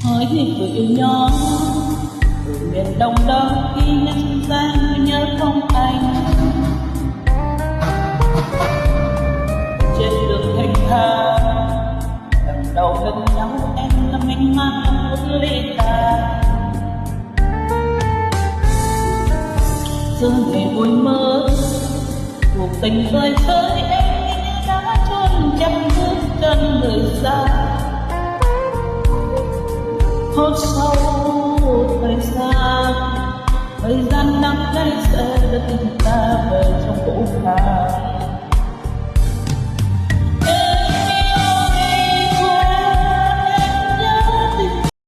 Hỏi thì người yêu nhỏ ở miền Đông đâu khi nhân gian nhớ không anh. Trên đường thanh thang lần đầu gần nhau em là mình mang một ly ta. Giờ ngày vui mơ cuộc tình rơi rơi em đã chôn chân bước chân người xa. Hốt sâu thời gian